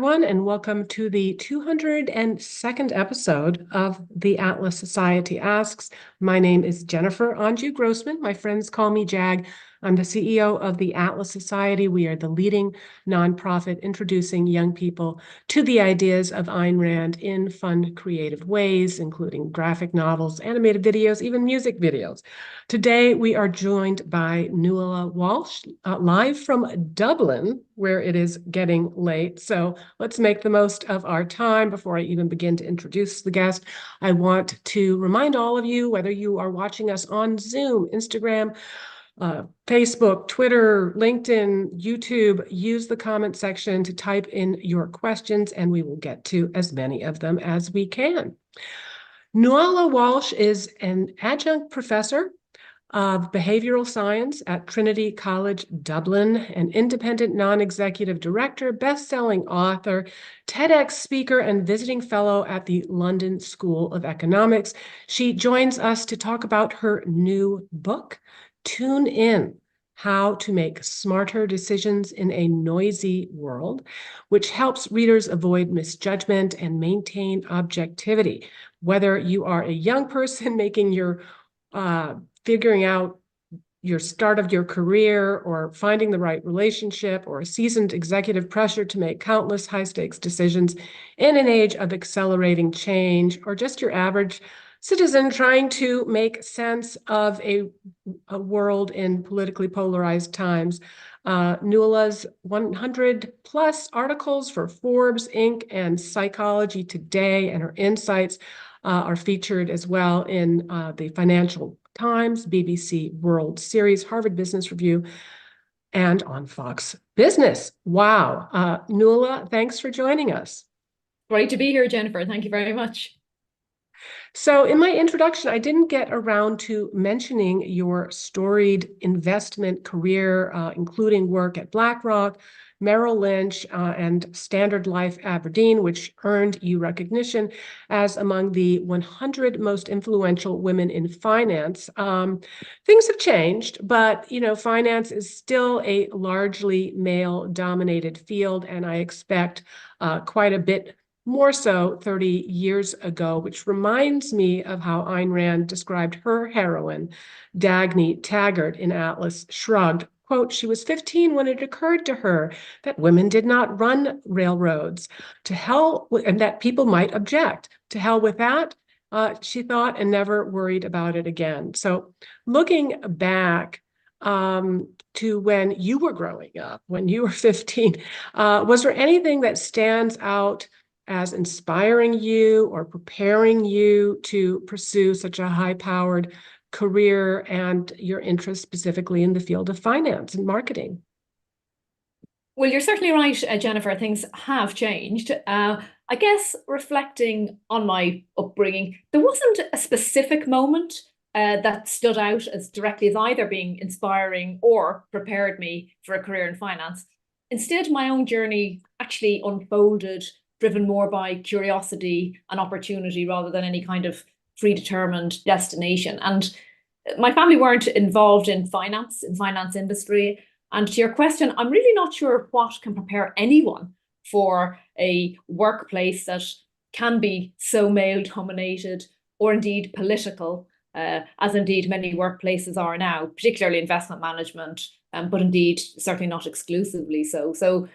everyone, and welcome to the 202nd episode of the Atlas Society Asks. My name is Jennifer Grossman. My friends call me Jag. I'm the CEO of the Atlas Society. We are the leading nonprofit introducing young people to the ideas of Ayn Rand in fun, creative ways, including graphic novels, animated videos, even music videos. Today, we are joined by Nuala Walsh, live from Dublin, where it is getting late. So let's make the most of our time. Before I even begin to introduce the guest, I want to remind all of you, whether you are watching us on Zoom, Instagram, Facebook, Twitter, LinkedIn, YouTube, use the comment section to type in your questions, and we will get to as many of them as we can. Nuala Walsh is an adjunct professor of behavioral science at Trinity College Dublin, an independent non-executive director, best-selling author, TEDx speaker, and visiting fellow at the London School of Economics. She joins us to talk about her new book, TuneIn: How to Make Smarter Decisions in a Noisy World, which helps readers avoid misjudgment and maintain objectivity. Whether you are a young person making your figuring out your start of your career, or finding the right relationship, or a seasoned executive pressure to make countless high-stakes decisions in an age of accelerating change, or just your average citizen trying to make sense of a world in politically polarized times. Nuala's 100 plus articles for Forbes, Inc. and Psychology Today, and her insights are featured as well in the Financial Times, BBC World Series, Harvard Business Review, and on Fox Business. Wow. Nuala, thanks for joining us. Great to be here, Jennifer. Thank you very much. So in my introduction, I didn't get around to mentioning your storied investment career, including work at BlackRock, Merrill Lynch, and Standard Life Aberdeen, which earned you recognition as among the 100 most influential women in finance. Things have changed, but finance is still a largely male-dominated field, and I expect quite a bit more so 30 years ago, which reminds me of how Ayn Rand described her heroine, Dagny Taggart, in Atlas Shrugged. Quote, she was 15 when it occurred to her that women did not run railroads. To hell, and that people might object. To hell with that, she thought, and never worried about it again. So looking back to when you were growing up, when you were 15, was there anything that stands out as inspiring you or preparing you to pursue such a high-powered career and your interest specifically in the field of finance and marketing? Well, you're certainly right, Jennifer. Things have changed. I guess reflecting on my upbringing, there wasn't a specific moment that stood out as directly as either being inspiring or prepared me for a career in finance. Instead, my own journey actually unfolded, driven more by curiosity and opportunity rather than any kind of predetermined destination. And my family weren't involved in finance industry. And to your question, I'm really not sure what can prepare anyone for a workplace that can be so male-dominated or indeed political, as indeed many workplaces are now, particularly investment management, but indeed certainly not exclusively so. So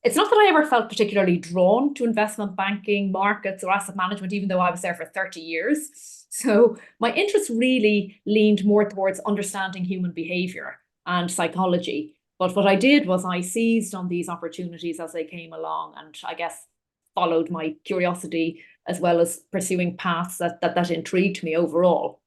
it's not that I ever felt particularly drawn to investment banking, markets, or asset management, even though I was there for 30 years. So my interest really leaned more towards understanding human behavior and psychology. But what I did was I seized on these opportunities as they came along, and I guess followed my curiosity as well as pursuing paths that intrigued me overall.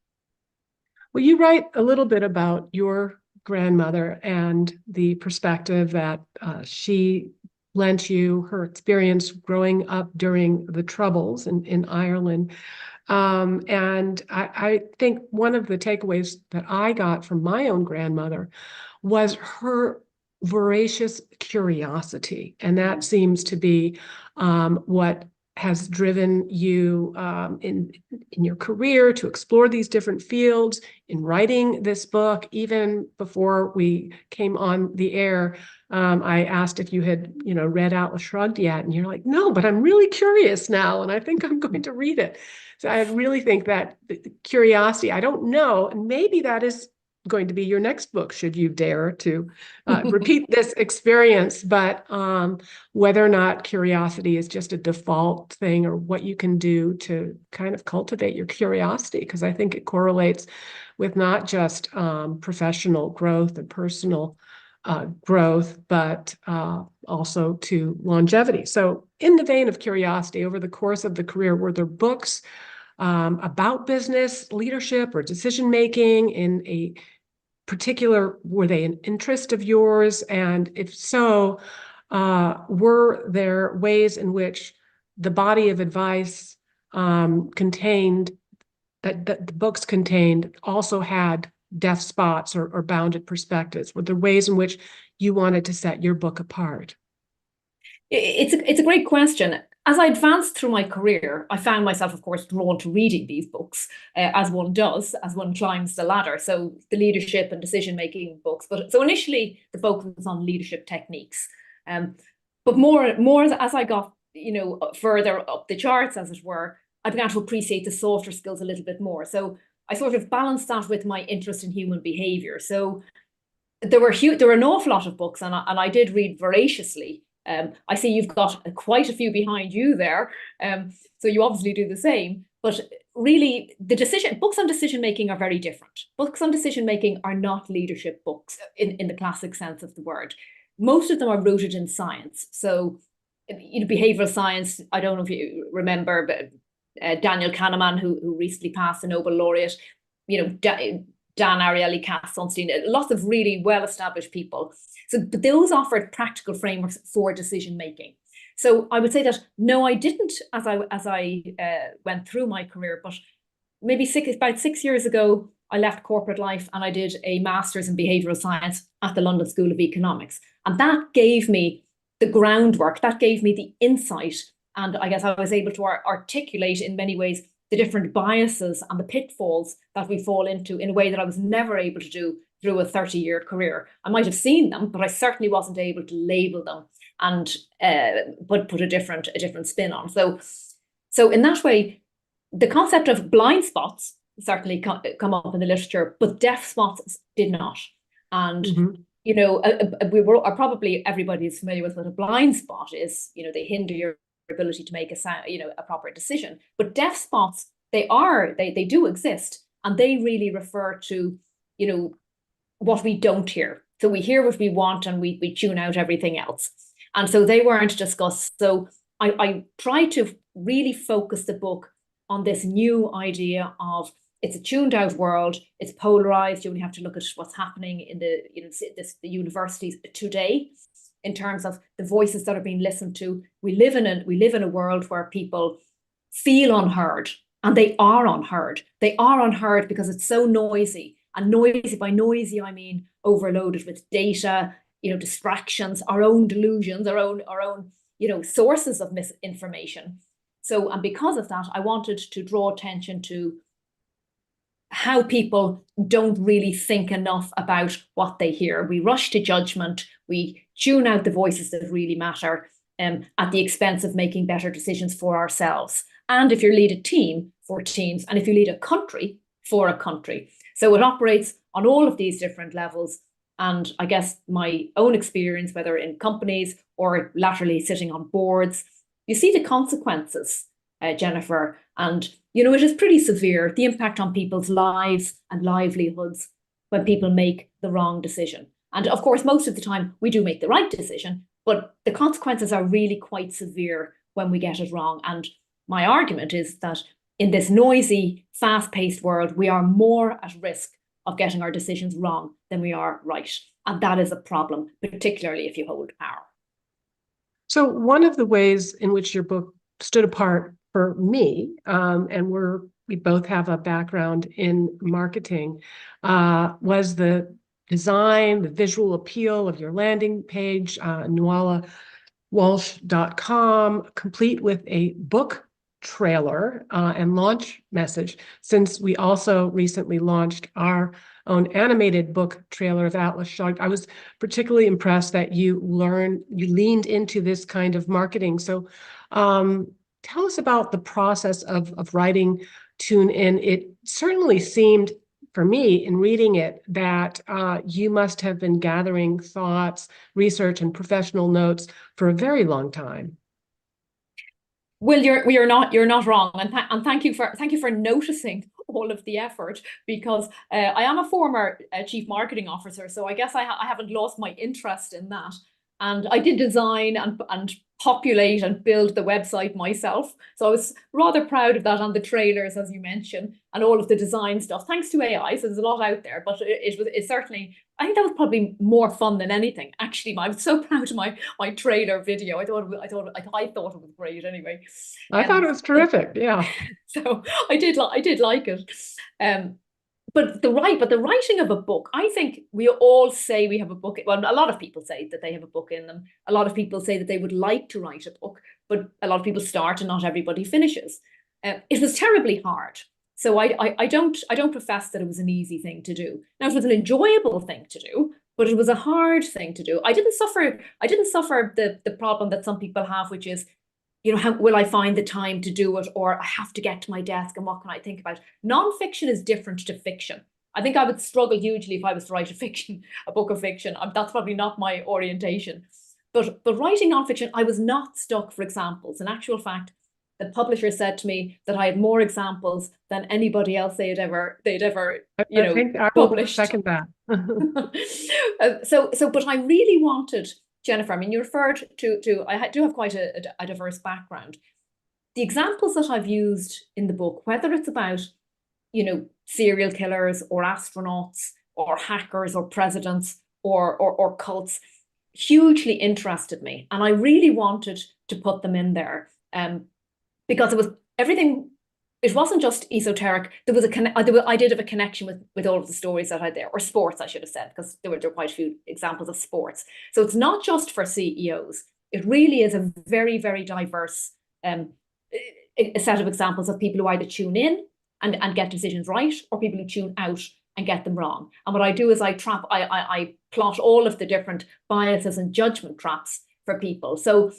Well, you write a little bit about your grandmother and the perspective that she lent you, her experience growing up during the Troubles in Ireland. And I think one of the takeaways that I got from my own grandmother was her voracious curiosity. And that seems to be what has driven you in your career to explore these different fields, in writing this book. Even before we came on the air, I asked if you had, read Atlas Shrugged yet, and you're like, no, but I'm really curious now, and I think I'm going to read it. So I really think that the curiosity, I don't know, and maybe that is going to be your next book, should you dare to repeat this experience. But whether or not curiosity is just a default thing, or what you can do to kind of cultivate your curiosity, because I think it correlates with not just professional growth and personal growth, but also to longevity. So in the vein of curiosity, over the course of the career, were there books about business, leadership, or decision-making in a particular, were they an interest of yours? And if so, were there ways in which the body of advice contained, that the books contained, also had deaf spots or bounded perspectives? Were there ways in which you wanted to set your book apart? It's a great question. As I advanced through my career, I found myself, of course, drawn to reading these books, as one does, as one climbs the ladder. So the leadership and decision-making books. But so initially, the focus was on leadership techniques. But more as I got, further up the charts, as it were, I began to appreciate the softer skills a little bit more. So I sort of balanced that with my interest in human behavior. So there were an awful lot of books, and I did read voraciously. I see you've got quite a few behind you there, so you obviously do the same. But really, books on decision making are very different. Books on decision making are not leadership books in the classic sense of the word. Most of them are rooted in science. So, behavioral science. I don't know if you remember, but Daniel Kahneman, who recently passed, the Nobel laureate. Dan Ariely, Cass Sunstein, lots of really well-established people. So those offered practical frameworks for decision making. So I would say that no, I didn't as I went through my career, but maybe about 6 years ago, I left corporate life and I did a master's in behavioral science at the London School of Economics. And that gave me the groundwork, that gave me the insight. And I guess I was able to articulate in many ways the different biases and the pitfalls that we fall into in a way that I was never able to do through a 30-year career. I might have seen them, but I certainly wasn't able to label them and put a different spin on. So in that way, the concept of blind spots certainly come up in the literature, but deaf spots did not. And probably everybody is familiar with what a blind spot is. They hinder your ability to make a proper decision. But deaf spots, they do exist, and they really refer to what we don't hear. So we hear what we want and we tune out everything else. And so they weren't discussed. So I tried to really focus the book on this new idea of it's a tuned out world, it's polarized. You only have to look at what's happening in the universities today in terms of the voices that are being listened to. We live in a world where people feel unheard, and they are unheard. They are unheard because it's so noisy. And noisy, by noisy, I mean overloaded with data, distractions, our own delusions, our own sources of misinformation. So, and because of that, I wanted to draw attention to how people don't really think enough about what they hear. We rush to judgment. We tune out the voices that really matter at the expense of making better decisions for ourselves. And if you lead a team, for teams, and if you lead a country, for a country. So it operates on all of these different levels. And I guess my own experience, whether in companies or laterally sitting on boards, you see the consequences, Jennifer, and it is pretty severe, the impact on people's lives and livelihoods when people make the wrong decision. And of course, most of the time we do make the right decision, but the consequences are really quite severe when we get it wrong. And my argument is that in this noisy, fast-paced world, we are more at risk of getting our decisions wrong than we are right. And that is a problem, particularly if you hold power. So one of the ways in which your book stood apart for me, and we both have a background in marketing, was the design, the visual appeal of your landing page, nualawalsh.com, complete with a book trailer and launch message, since we also recently launched our own animated book trailer of Atlas Shrugged. I was particularly impressed that you leaned into this kind of marketing. So tell us about the process of writing TuneIn. It certainly seemed, for me, in reading it, that you must have been gathering thoughts, research, and professional notes for a very long time. Well, you're not wrong, and thank you for noticing all of the effort, because I am a former chief marketing officer, so I guess I haven't lost my interest in that. And I did design and populate and build the website myself. So I was rather proud of that, and the trailers, as you mentioned, and all of the design stuff, thanks to AI. So there's a lot out there, but it certainly, I think that was probably more fun than anything. Actually, I was so proud of my trailer video. I thought it was great anyway. I thought it was terrific. Yeah. So I did like it. But the writing of a book, I think we all say we have a book. Well, a lot of people say that they have a book in them. A lot of people say that they would like to write a book, but a lot of people start and not everybody finishes. It was terribly hard. So I don't profess that it was an easy thing to do. Now, it was an enjoyable thing to do, but it was a hard thing to do. I didn't suffer the problem that some people have, which is, how will I find the time to do it? Or I have to get to my desk and what can I think about? Nonfiction is different to fiction. I think I would struggle hugely if I was to write a book of fiction. That's probably not my orientation. But writing nonfiction, I was not stuck for examples. In actual fact, the publisher said to me that I had more examples than anybody else they'd ever I think I will published. second that. But I really wanted, Jennifer, I mean, you referred to I do have quite a diverse background. The examples that I've used in the book, whether it's about, serial killers or astronauts or hackers or presidents or cults, hugely interested me. And I really wanted to put them in there because it was everything. It wasn't just esoteric. There was I did have a connection with all of the stories that I had there, or sports, I should have said, because there were quite a few examples of sports. So it's not just for CEOs. It really is a very, very diverse a set of examples of people who either tune in and get decisions right, or people who tune out and get them wrong. And what I do is I plot all of the different biases and judgment traps for people. So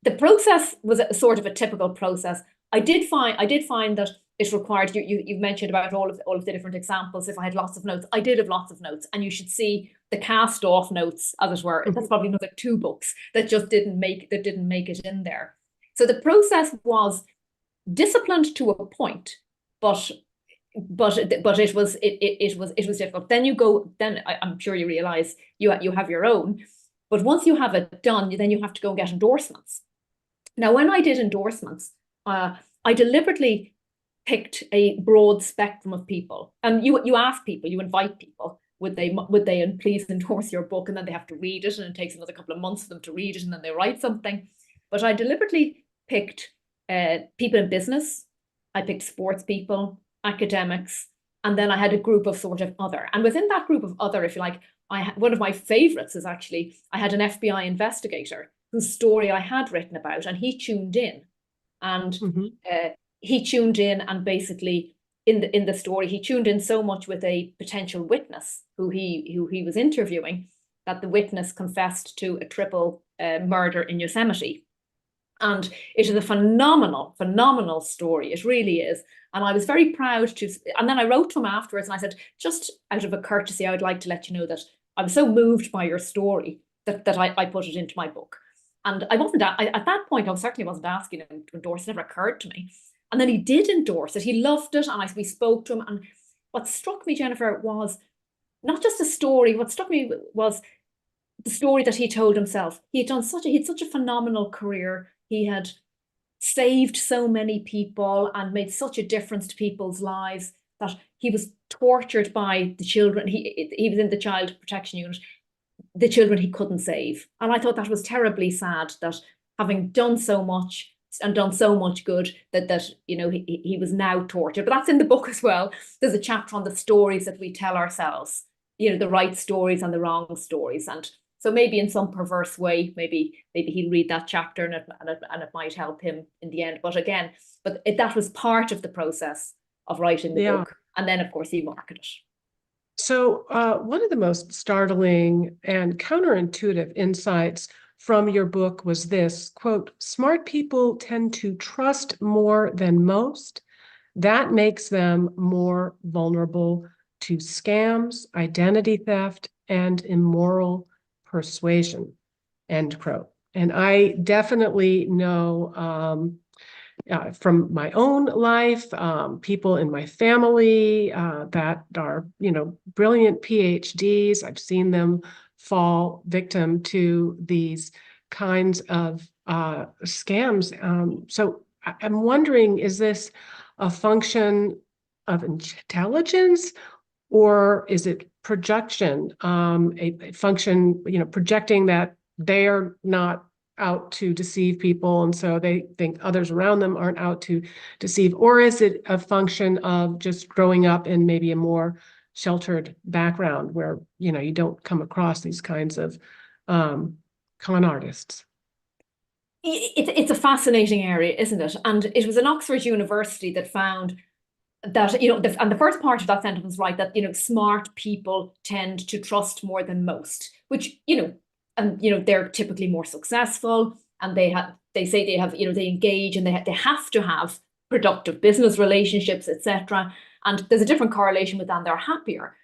the process was a sort of a typical process. I did find that it required, you've mentioned about all of the different examples. If I had lots of notes, I did have lots of notes, and you should see the cast off notes, as it were. That's probably another 2 books that just didn't make it in there. So the process was disciplined to a point, but it was difficult. Then I'm sure you realize you have your own, but once you have it done, then you have to go and get endorsements. Now, when I did endorsements, I deliberately picked a broad spectrum of people. And you ask people, you invite people, would they please endorse your book? And then they have to read it, and it takes another couple of months for them to read it, and then they write something. But I deliberately picked people in business. I picked sports people, academics, and then I had a group of sort of other. And within that group of other, if you like, one of my favorites is actually, I had an FBI investigator whose story I had written about, and he tuned in. And he tuned in, and basically in the story, he tuned in so much with a potential witness who he was interviewing, that the witness confessed to a triple murder in Yosemite. And it is a phenomenal story. It really is. And I was very proud to, and then I wrote to him afterwards, and I said, just out of a courtesy, I would like to let you know that I was so moved by your story that I put it into my book. And I wasn't, at that point, I certainly wasn't asking him to endorse it. It never occurred to me. And then he did endorse it. He loved it. And we spoke to him. And what struck me, Jennifer, was not just the story. What struck me was the story that he told himself. He had such a phenomenal career. He had saved so many people and made such a difference to people's lives, that he was tortured by the children. He was in the child protection unit, the children he couldn't save. And I thought that was terribly sad, that having done so much and done so much good, that he was now tortured. But that's in the book as well. There's a chapter on the stories that we tell ourselves, the right stories and the wrong stories. And So maybe in some perverse way, maybe he'll read that chapter and it might help him in the end. But again, that was part of the process of writing the Yeah. book. And then, of course, he marketed it. So, one of the most startling and counterintuitive insights from your book was this quote, smart people tend to trust more than most. That makes them more vulnerable to scams, identity theft, and immoral persuasion, end quote. And I definitely know from my own life, people in my family that are, brilliant PhDs. I've seen them fall victim to these kinds of scams. So I'm wondering, is this a function of intelligence, or is it projection, a function, projecting that they are not out to deceive people, and so they think others around them aren't out to deceive? Or is it a function of just growing up in maybe a more sheltered background where, you don't come across these kinds of con artists? It's a fascinating area, isn't it? And it was an Oxford University that found that, and the first part of that sentence was right, that, smart people tend to trust more than most, which, and, they're typically more successful, and they say they have, they engage, and they have to have productive business relationships, etc. And there's a different correlation with that, and they're happier.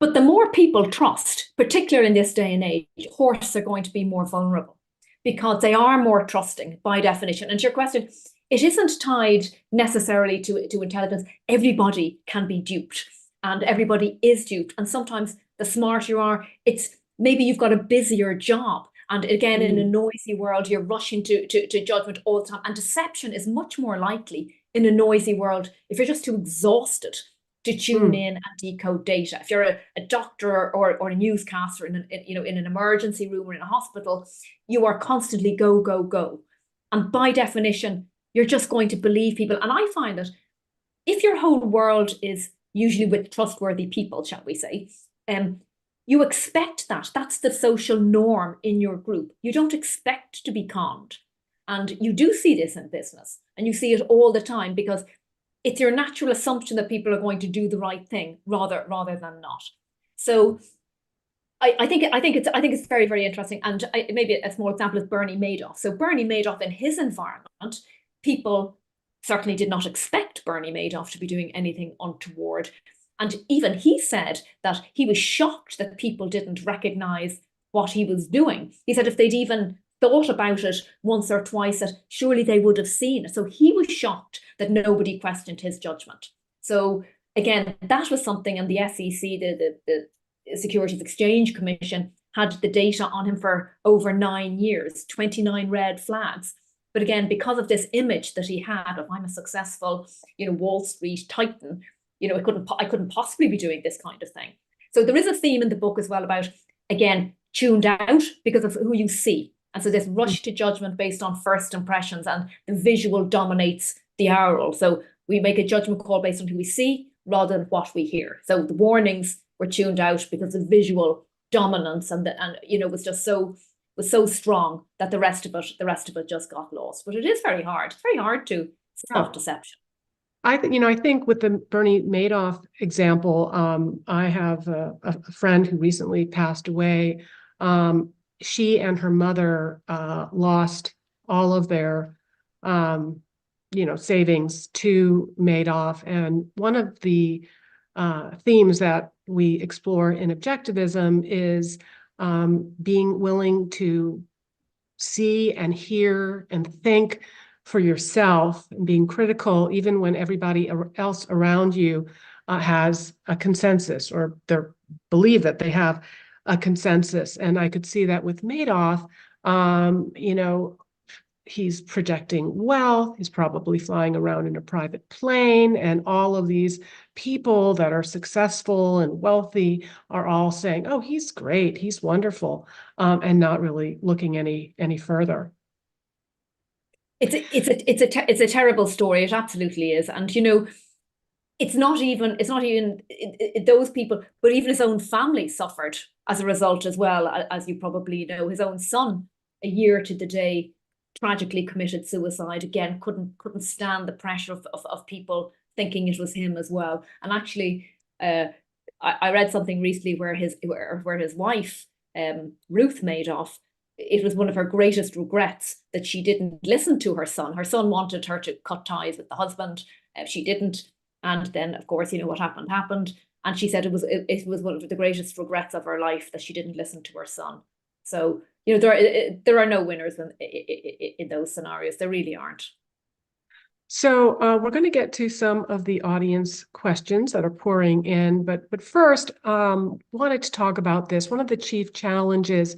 But the more people trust, particularly in this day and age, horses are going to be more vulnerable because they are more trusting by definition. And to your question, it isn't tied necessarily to intelligence. Everybody can be duped, and everybody is duped. And sometimes the smarter you are, it's maybe you've got a busier job. And again, in a noisy world, you're rushing to judgment all the time. And deception is much more likely in a noisy world if you're just too exhausted to tune in and decode data. If you're a doctor or a newscaster in an emergency room or in a hospital, you are constantly go, go, go. And by definition, you're just going to believe people. And I find that if your whole world is usually with trustworthy people, shall we say, you expect that. That's the social norm in your group. You don't expect to be conned. And you do see this in business, and you see it all the time, because it's your natural assumption that people are going to do the right thing rather than not. So I think it's very, very interesting. And maybe a small example is Bernie Madoff. So Bernie Madoff, in his environment, people certainly did not expect Bernie Madoff to be doing anything untoward. And even he said that he was shocked that people didn't recognize what he was doing. He said if they'd even thought about it once or twice, that surely they would have seen it. So he was shocked that nobody questioned his judgment. So again, that was something, and the SEC, the Securities Exchange Commission, had the data on him for over 9 years, 29 red flags. But again, because of this image that he had of, I'm a successful, Wall Street titan, I couldn't possibly be doing this kind of thing. So there is a theme in the book as well about, again, tuned out because of who you see. And so this rush to judgment based on first impressions, and the visual dominates the oral. So we make a judgment call based on who we see rather than what we hear. So the warnings were tuned out because of visual dominance, and was just so strong that the rest of it just got lost. But it is very hard. It's very hard to spot deception. I think with the Bernie Madoff example, I have a friend who recently passed away. She and her mother lost all of their, savings to Madoff. And one of the themes that we explore in objectivism is being willing to see and hear and think for yourself, and being critical even when everybody else around you has a consensus, or they believe that they have a consensus. And I could see that with Madoff. He's projecting wealth. He's probably flying around in a private plane, and all of these people that are successful and wealthy are all saying, "Oh, he's great, he's wonderful," and not really looking any further. It's a terrible story. It absolutely is. And it's not even those people, but even his own family suffered as a result as well, as you probably know, his own son, a year to the day, tragically committed suicide. Again, couldn't stand the pressure of people thinking it was him as well. And actually, I read something recently where his wife, Ruth Madoff, it was one of her greatest regrets that she didn't listen to her son. Her son wanted her to cut ties with the husband. She didn't. And then, of course, what happened. And she said it was one of the greatest regrets of her life that she didn't listen to her son. So, there are no winners in those scenarios. There really aren't. So we're going to get to some of the audience questions that are pouring in, but first, wanted to talk about this. One of the chief challenges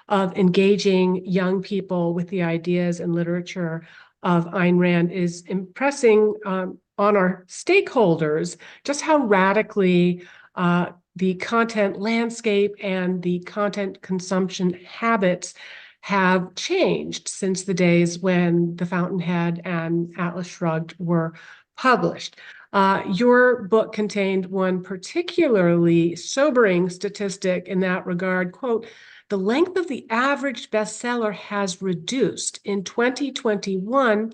of engaging young people with the ideas and literature of Ayn Rand is impressing on our stakeholders just how radically the content landscape and the content consumption habits have changed since the days when The Fountainhead and Atlas Shrugged were published. Your book contained one particularly sobering statistic in that regard. Quote, "The length of the average bestseller has reduced. In 2021,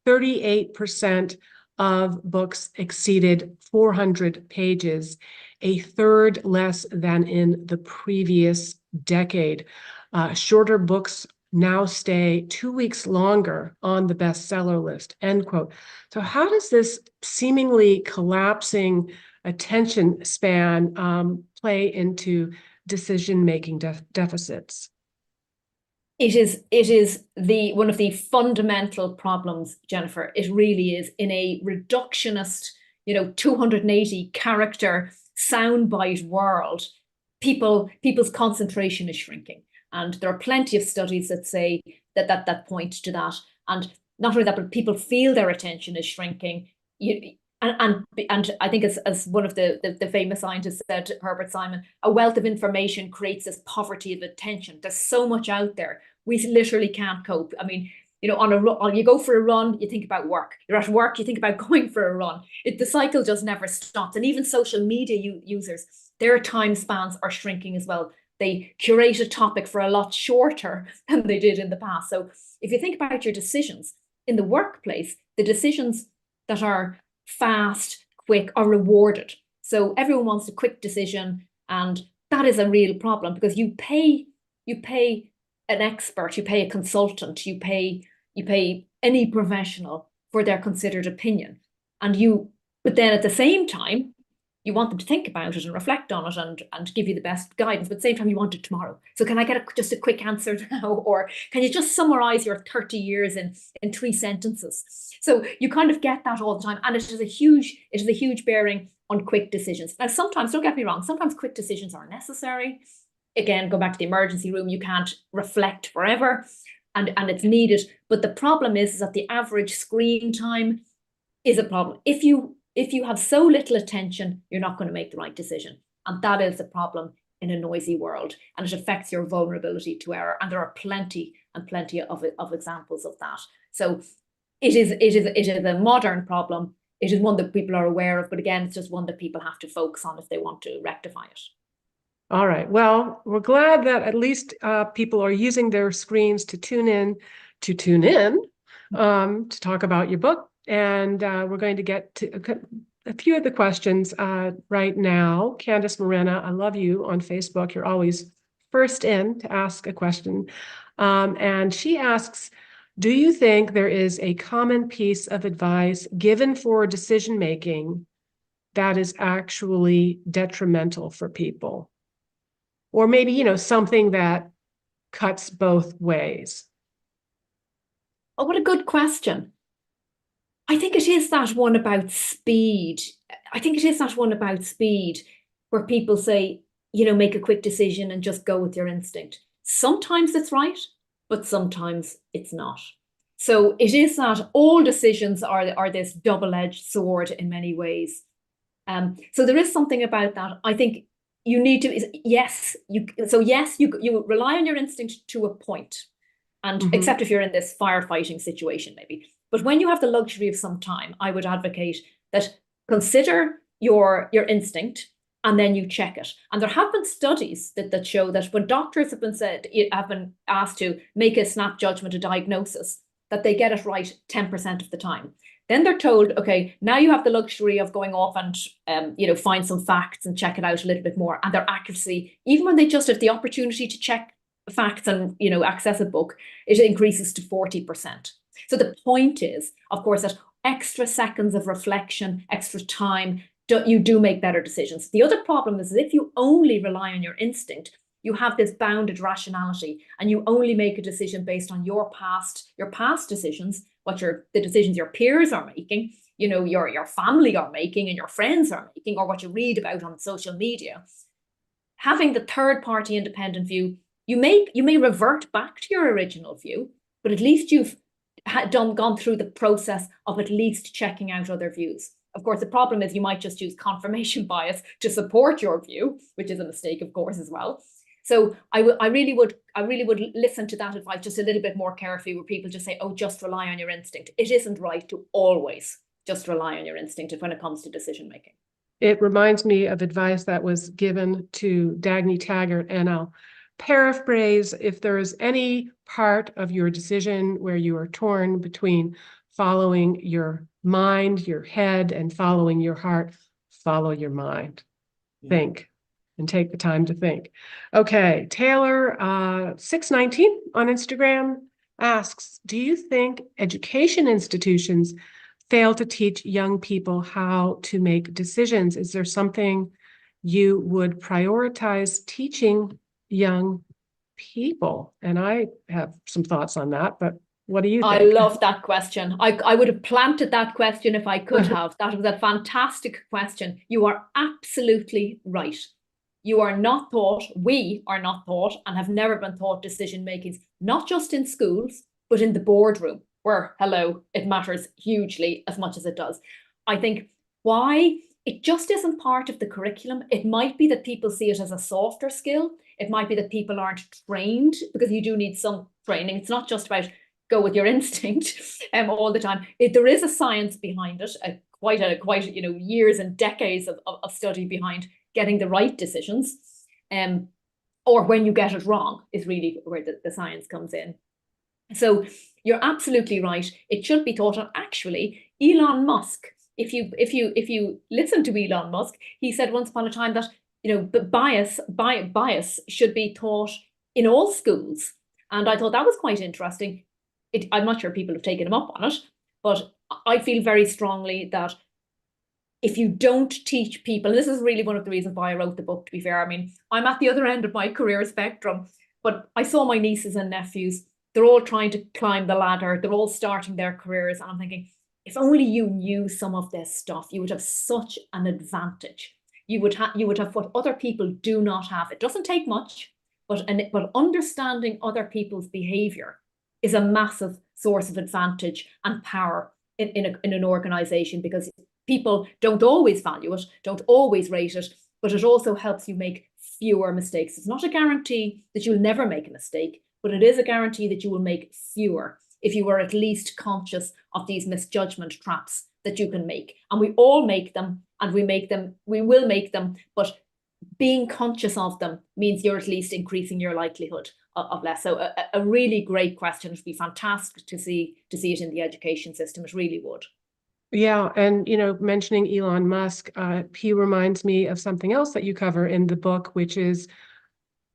38% of books exceeded 400 pages, a third less than in the previous decade. Shorter books now stay 2 weeks longer on the bestseller list," end quote. So how does this seemingly collapsing attention span play into decision-making deficits? It is one of the fundamental problems, Jennifer. It really is. In a reductionist, 280 character soundbite world, people's concentration is shrinking. And there are plenty of studies that say that point to that. And not only that, but people feel their attention is shrinking. And I think as one of the famous scientists said, Herbert Simon, a wealth of information creates this poverty of attention. There's so much out there. We literally can't cope. I mean, you go for a run, you think about work. You're at work, you think about going for a run. The cycle just never stops. And even social media users, their time spans are shrinking as well. They curate a topic for a lot shorter than they did in the past. So if you think about your decisions in the workplace, the decisions that are fast, quick are rewarded. So everyone wants a quick decision, and that is a real problem because you pay an expert, you pay a consultant, you pay any professional for their considered opinion, but then at the same time you want them to think about it and reflect on it and give you the best guidance, but at the same time you want it tomorrow. So can I get just a quick answer now, or can you just summarize your 30 years in 3 sentences? So you kind of get that all the time, and it is a huge bearing on quick decisions. Now, sometimes, don't get me wrong, sometimes quick decisions are necessary. Again, go back to the emergency room, you can't reflect forever, and it's needed. But the problem is that the average screen time is a problem. If you have so little attention, you're not going to make the right decision. And that is a problem in a noisy world, and it affects your vulnerability to error. And there are plenty of examples of that. So it is a modern problem. It is one that people are aware of, but again, it's just one that people have to focus on if they want to rectify it. All right. Well, we're glad that at least people are using their screens to tune in to talk about your book. And we're going to get to a few of the questions right now. Candice Morena, I love you on Facebook. You're always first in to ask a question. And she asks, do you think there is a common piece of advice given for decision-making that is actually detrimental for people? Or maybe, something that cuts both ways? Oh, what a good question. I think it is that one about speed. Where people say, make a quick decision and just go with your instinct. Sometimes it's right, but sometimes it's not. So it is that all decisions are this double-edged sword in many ways. So there is something about that. I think you need to, you rely on your instinct to a point, and except if you're in this firefighting situation, maybe. But when you have the luxury of some time, I would advocate that consider your instinct, and then you check it. And there have been studies that show that when doctors have been asked to make a snap judgment, a diagnosis, that they get it right 10% of the time. Then they're told, okay, now you have the luxury of going off and find some facts and check it out a little bit more. And their accuracy, even when they just have the opportunity to check facts and access a book, it increases to 40%. So the point is, of course, that extra seconds of reflection, extra time, you do make better decisions. The other problem is that if you only rely on your instinct, you have this bounded rationality, and you only make a decision based on your past decisions, the decisions your peers are making, your family are making, and your friends are making, or what you read about on social media. Having the third-party independent view, you may revert back to your original view, but at least you've gone through the process of at least checking out other views. Of course, the problem is you might just use confirmation bias to support your view, which is a mistake, of course, as well. So I really would listen to that advice just a little bit more carefully, where people just say, oh, just rely on your instinct. It isn't right to always just rely on your instinct when it comes to decision making. It reminds me of advice that was given to Dagny Taggart, and I'll paraphrase: if there is any part of your decision where you are torn between following your mind, your head, and following your heart, follow your mind. Think. And take the time to think. Okay, Taylor 619 on Instagram asks, do you think education institutions fail to teach young people how to make decisions? Is there something you would prioritize teaching young people? And I have some thoughts on that, but what do you think? I love that question. I would have planted that question if I could have. That was a fantastic question. You are absolutely right. You are not taught, we are not taught, and have never been taught decision making, not just in schools, but in the boardroom, where, hello, it matters hugely as much as it does. I think why it just isn't part of the curriculum. It might be that people see it as a softer skill. It might be that people aren't trained, because you do need some training. It's not just about go with your instinct all the time. There is a science behind it, quite years and decades of study behind getting the right decisions, or when you get it wrong is really where the science comes in. So you're absolutely right. It should be taught. And actually, Elon Musk, if you listen to Elon Musk, he said once upon a time that bias should be taught in all schools. And I thought that was quite interesting. I'm not sure people have taken him up on it, but I feel very strongly that if you don't teach people, and this is really one of the reasons why I wrote the book, to be fair. I mean, I'm at the other end of my career spectrum, but I saw my nieces and nephews, they're all trying to climb the ladder. They're all starting their careers. And I'm thinking, if only you knew some of this stuff, you would have such an advantage. You would have what other people do not have. It doesn't take much, but understanding other people's behavior is a massive source of advantage and power in an organization, because people don't always value it, don't always rate it, but it also helps you make fewer mistakes. It's not a guarantee that you'll never make a mistake, but it is a guarantee that you will make fewer if you are at least conscious of these misjudgment traps that you can make. And we all make them, and we will make them, but being conscious of them means you're at least increasing your likelihood of less. So a really great question. It would be fantastic to see it in the education system. It really would. Yeah. And, mentioning Elon Musk, he reminds me of something else that you cover in the book, which is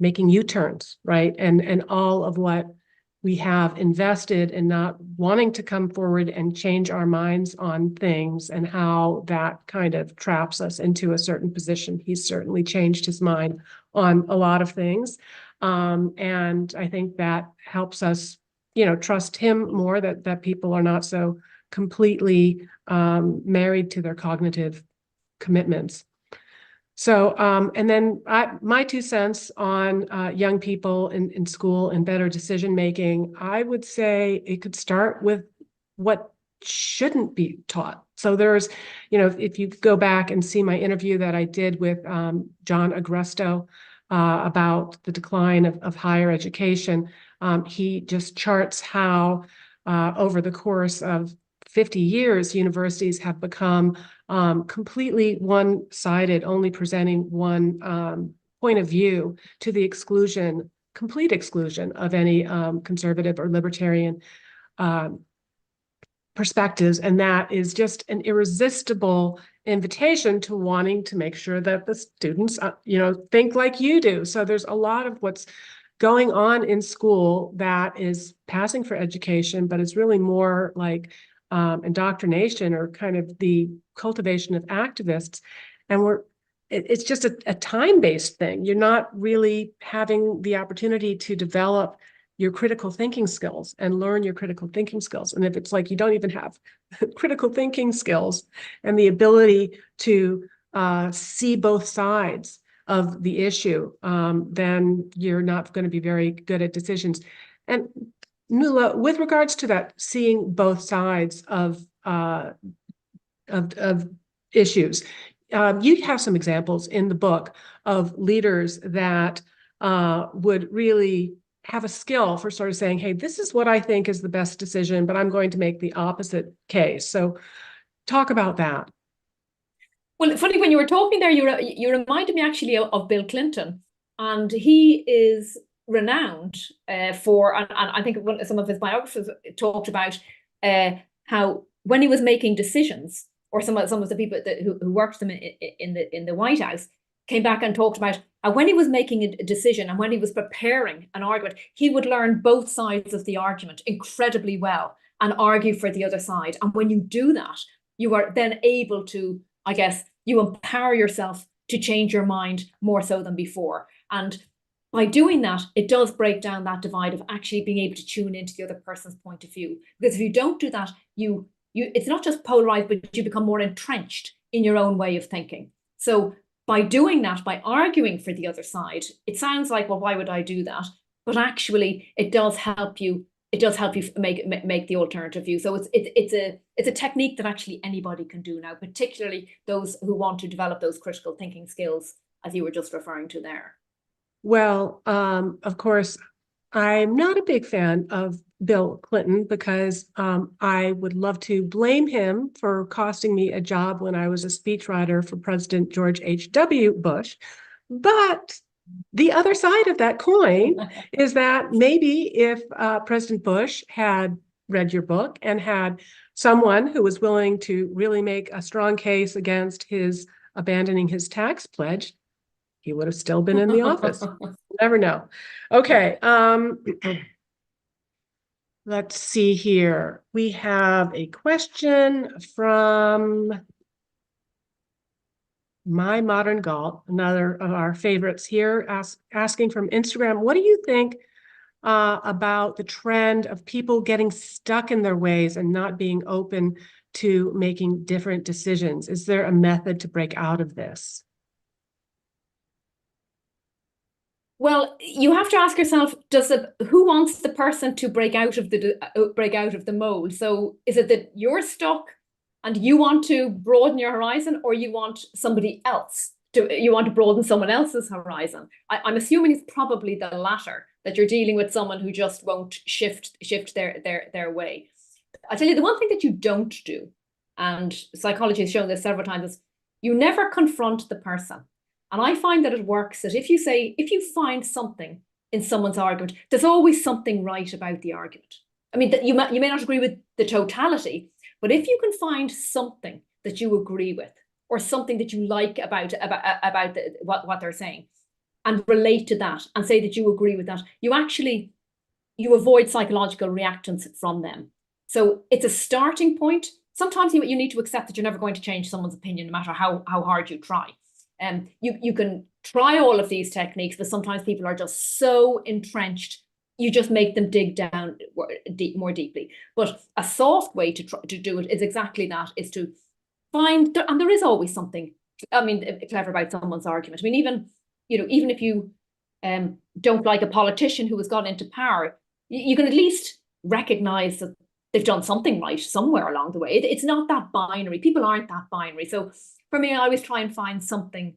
making U-turns, right? And all of what we have invested in not wanting to come forward and change our minds on things, and how that kind of traps us into a certain position. He's certainly changed his mind on a lot of things. And I think that helps us, trust him more, that people are not so completely married to their cognitive commitments. So, and then my 2 cents on young people in school and better decision making, I would say it could start with what shouldn't be taught. So there's, if you go back and see my interview that I did with John Agresto about the decline of higher education, he just charts how over the course of 50 years, universities have become completely one-sided, only presenting one point of view to the complete exclusion of any conservative or libertarian perspectives. And that is just an irresistible invitation to wanting to make sure that the students, think like you do. So there's a lot of what's going on in school that is passing for education, but it's really more like indoctrination or kind of the cultivation of activists. And it's just a time-based thing. You're not really having the opportunity to develop your critical thinking skills and learn your critical thinking skills. And if it's like you don't even have critical thinking skills and the ability to see both sides of the issue, then you're not going to be very good at decisions. And Nuala, with regards to that, seeing both sides of issues, you have some examples in the book of leaders that would really have a skill for sort of saying, hey, this is what I think is the best decision, but I'm going to make the opposite case. So talk about that. Well, funny, when you were talking there, you reminded me actually of Bill Clinton, and he is renowned for, and I think some of his biographers talked about how when he was making decisions, or some of the people who worked with him in the White House came back and talked about how when he was making a decision and when he was preparing an argument, he would learn both sides of the argument incredibly well and argue for the other side. And when you do that, you are then able to, I guess, you empower yourself to change your mind more so than before. And by doing that, it does break down that divide of actually being able to tune into the other person's point of view. Because if you don't do that, it's not just polarized, but you become more entrenched in your own way of thinking. So by doing that, by arguing for the other side, it sounds like, well, why would I do that? But actually, it does help you. It does help you make the alternative view. So it's a technique that actually anybody can do now, particularly those who want to develop those critical thinking skills, as you were just referring to there. Well, of course, I'm not a big fan of Bill Clinton because I would love to blame him for costing me a job when I was a speechwriter for President George H.W. Bush. But the other side of that coin is that maybe if President Bush had read your book and had someone who was willing to really make a strong case against his abandoning his tax pledge, he would have still been in the office. Never know. Okay. Let's see here. We have a question from My Modern Galt, another of our favorites here, asking from Instagram, what do you think about the trend of people getting stuck in their ways and not being open to making different decisions? Is there a method to break out of this? Well, you have to ask yourself, who wants the person to break out of the mold? So is it that you're stuck and you want to broaden your horizon, or you want somebody else you want to broaden someone else's horizon? I'm assuming it's probably the latter, that you're dealing with someone who just won't shift their way. I tell you, the one thing that you don't do, and psychology has shown this several times, is you never confront the person. And I find that it works that if you find something in someone's argument, there's always something right about the argument. I mean, that you may not agree with the totality, but if you can find something that you agree with, or something that you like about what they're saying, and relate to that and say that you agree with that, you avoid psychological reactance from them. So it's a starting point. Sometimes you need to accept that you're never going to change someone's opinion, no matter how hard you try. You can try all of these techniques, but sometimes people are just so entrenched, you just make them dig down more deeply. But a soft way to do it is exactly that, is to find, and there is always something, clever about someone's argument. I mean, even if you don't like a politician who has gone into power, you can at least recognize that they've done something right somewhere along the way. It's not that binary. People aren't that binary. So for me, I always try and find something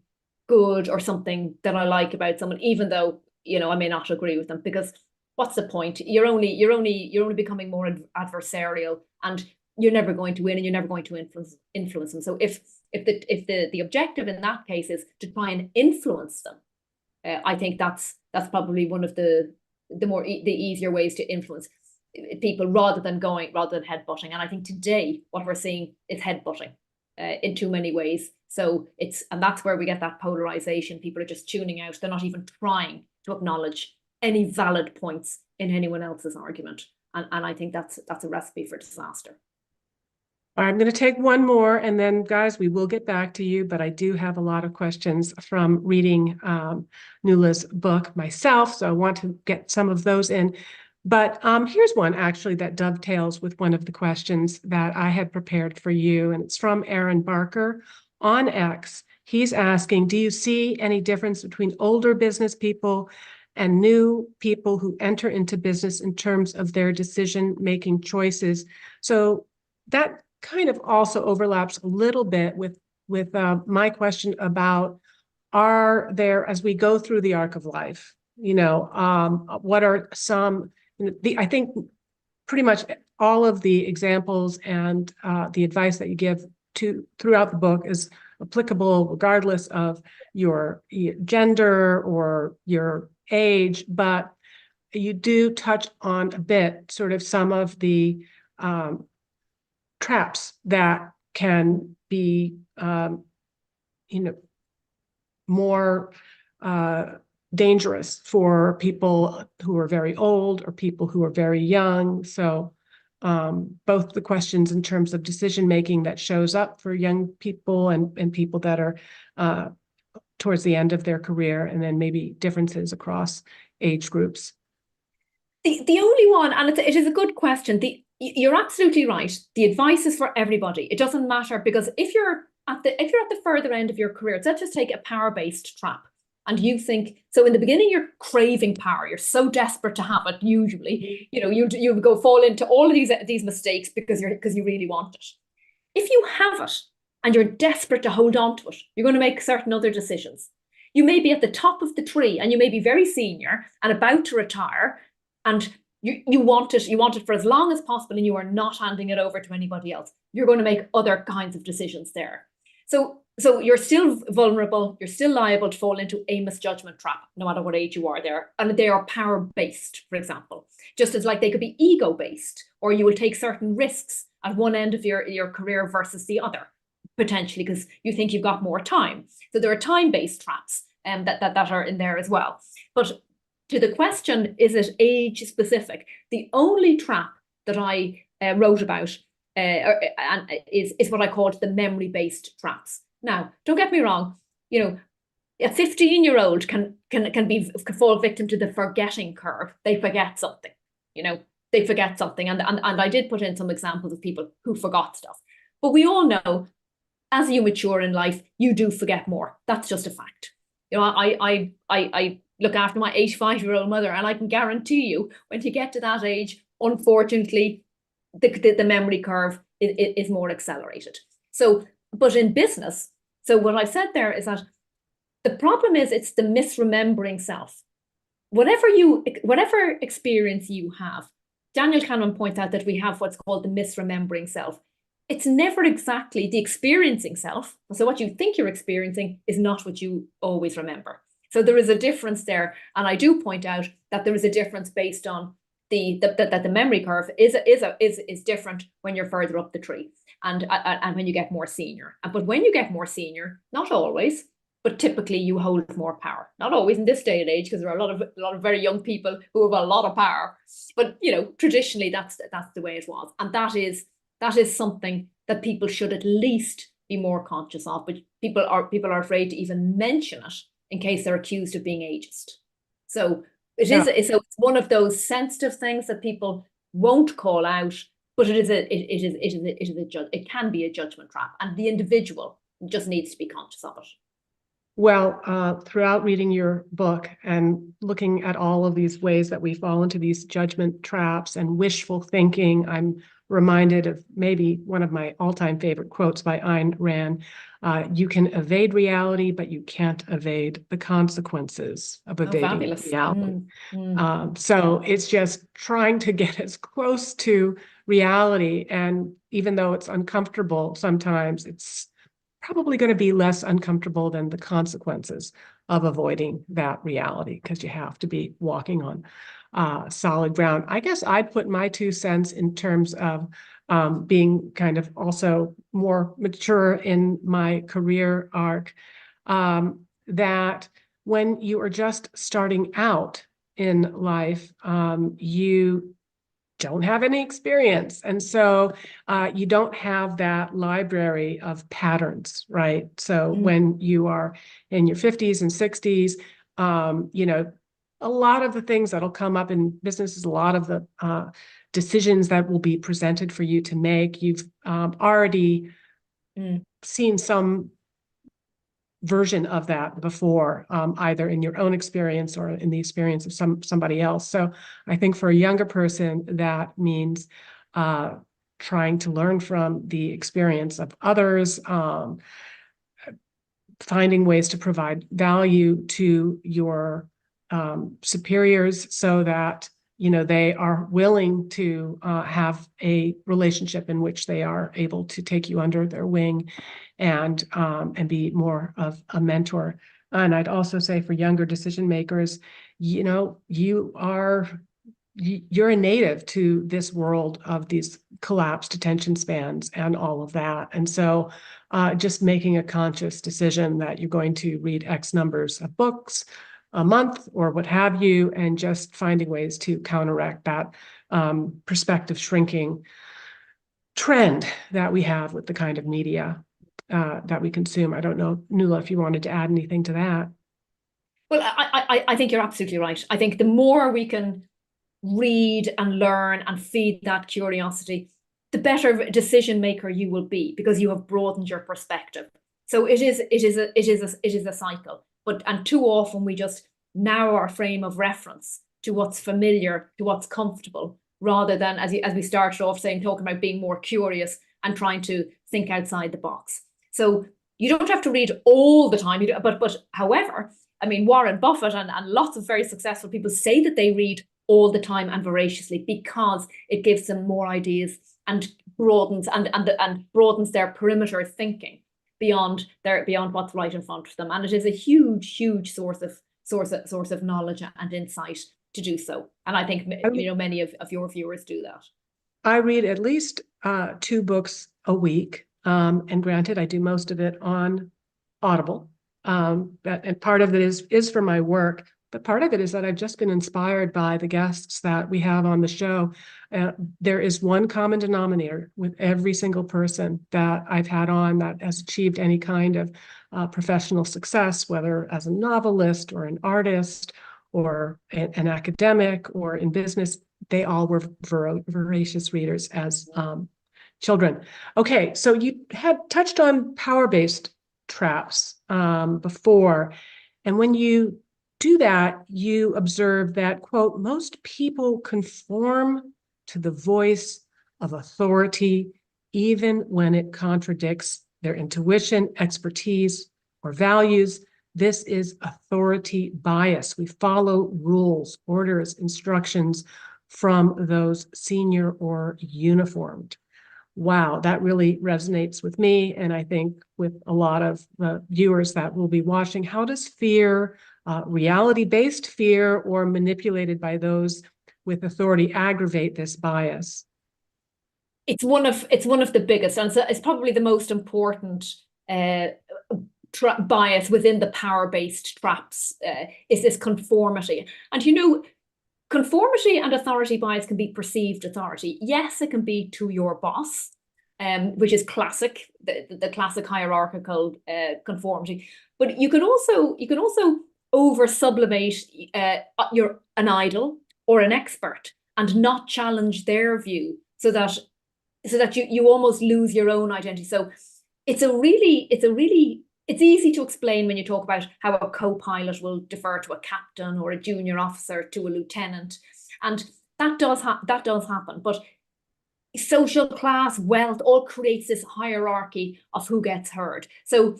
good or something that I like about someone, even though, I may not agree with them, because what's the point? You're only becoming more adversarial, and you're never going to win, and you're never going to influence them. So if the objective in that case is to try and influence them, I think that's probably one of the easier ways to influence people rather than headbutting. And I think today what we're seeing is headbutting in too many ways. So that's where we get that polarization. People are just tuning out. They're not even trying to acknowledge any valid points in anyone else's argument. And I think that's a recipe for disaster. All right, I'm going to take one more, and then, guys, we will get back to you. But I do have a lot of questions from reading Nuala's book myself, so I want to get some of those in. But here's one, actually, that dovetails with one of the questions that I had prepared for you, and it's from Aaron Barker on X. He's asking, do you see any difference between older business people and new people who enter into business in terms of their decision-making choices? So that kind of also overlaps a little bit with my question about, are there, as we go through the arc of life, what are some, I think pretty much all of the examples and the advice that you give throughout the book is applicable regardless of your gender or your age, but you do touch on a bit sort of some of the traps that can be, more dangerous for people who are very old or people who are very young. So both the questions in terms of decision-making that shows up for young people and people that are towards the end of their career, and then maybe differences across age groups. The only one, and it is a good question, you're absolutely right. The advice is for everybody. It doesn't matter, because if you're at the further end of your career, let's just take a power-based trap. And you think, so in the beginning, you're craving power. You're so desperate to have it. Usually, you go fall into all of these mistakes because you really want it. If you have it and you're desperate to hold on to it, you're going to make certain other decisions. You may be at the top of the tree and you may be very senior and about to retire, and you want it for as long as possible, and you are not handing it over to anybody else. You're going to make other kinds of decisions there. So you're still vulnerable, you're still liable to fall into a misjudgment trap, no matter what age you are there. And they are power-based, for example, just as like they could be ego-based, or you will take certain risks at one end of your career versus the other, potentially, because you think you've got more time. So there are time-based traps that are in there as well. But to the question, is it age-specific? The only trap that I wrote about is what I called the memory-based traps. Now, don't get me wrong, a 15-year-old can fall victim to the forgetting curve. They forget something, they forget something. And I did put in some examples of people who forgot stuff. But we all know, as you mature in life, you do forget more. That's just a fact. I look after my 85-year-old mother, and I can guarantee you, when you get to that age, unfortunately, the memory curve is more accelerated. So, but in business, so what I said there is that the problem is it's the misremembering self. Whatever experience you have, Daniel Kahneman points out that we have what's called the misremembering self. It's never exactly the experiencing self. So what you think you're experiencing is not what you always remember. So there is a difference there. And I do point out that there is a difference based on that the memory curve is different when you're further up the tree and when you get more senior. But when you get more senior, not always, but typically you hold more power. Not always in this day and age, because there are a lot of very young people who have a lot of power. But traditionally that's the way it was, and that is something that people should at least be more conscious of. But people are afraid to even mention it in case they're accused of being ageist. So it's one of those sensitive things that people won't call out, but it can be a judgment trap, and the individual just needs to be conscious of it. Well, throughout reading your book and looking at all of these ways that we fall into these judgment traps and wishful thinking, I'm reminded of maybe one of my all-time favorite quotes by Ayn Rand. You can evade reality, but you can't evade the consequences of evading reality. So it's just trying to get as close to reality. And even though it's uncomfortable, sometimes it's probably going to be less uncomfortable than the consequences of avoiding that reality, because you have to be walking on solid ground. I guess I'd put my 2 cents in terms of being kind of also more mature in my career arc, that when you are just starting out in life, you don't have any experience. And so you don't have that library of patterns, right? So when you are in your 50s and 60s, a lot of the things that'll come up in businesses, a lot of the decisions that will be presented for you to make, you've already seen some version of that before, either in your own experience or in the experience of somebody else. So I think for a younger person, that means trying to learn from the experience of others, finding ways to provide value to your superiors so that they are willing to have a relationship in which they are able to take you under their wing and be more of a mentor. And I'd also say for younger decision makers, you're a native to this world of these collapsed attention spans and all of that. And so just making a conscious decision that you're going to read X numbers of books a month or what have you, and just finding ways to counteract that perspective shrinking trend that we have with the kind of media that we consume. I don't know, Nuala, if you wanted to add anything to that. Well, I think you're absolutely right. I think the more we can read and learn and feed that curiosity, the better decision maker you will be, because you have broadened your perspective. So it is a cycle. And too often we just narrow our frame of reference to what's familiar, to what's comfortable, rather than, as we started off saying, talking about being more curious and trying to think outside the box. So you don't have to read all the time, but however, I mean, Warren Buffett and lots of very successful people say that they read all the time and voraciously, because it gives them more ideas and broadens their perimeter of thinking beyond what's right in front of them. And it is a huge source of knowledge and insight to do so. And I think many of your viewers do that. I read at least 2 books a week, and granted, I do most of it on Audible. And part of it is for my work, but part of it is that I've just been inspired by the guests that we have on the show. There is one common denominator with every single person that I've had on that has achieved any kind of professional success, whether as a novelist or an artist or an academic or in business. They all were voracious readers as children. Okay, so you had touched on power-based traps before, and when you do that, you observe that, quote, most people conform to the voice of authority, even when it contradicts their intuition, expertise, or values. This is authority bias. We follow rules, orders, instructions from those senior or uniformed. Wow, that really resonates with me, and I think with a lot of viewers that will be watching. How does fear, reality-based fear or manipulated by those with authority, aggravate this bias? It's one of the biggest, and it's probably the most important bias within the power-based traps, is this conformity. And conformity and authority bias can be perceived authority. Yes, it can be to your boss, which is classic, the classic hierarchical conformity. But you can also over sublimate you're an idol or an expert and not challenge their view, so that you almost lose your own identity. So it's easy to explain when you talk about how a co-pilot will defer to a captain or a junior officer to a lieutenant, and that does happen. But social class, wealth, all creates this hierarchy of who gets heard. So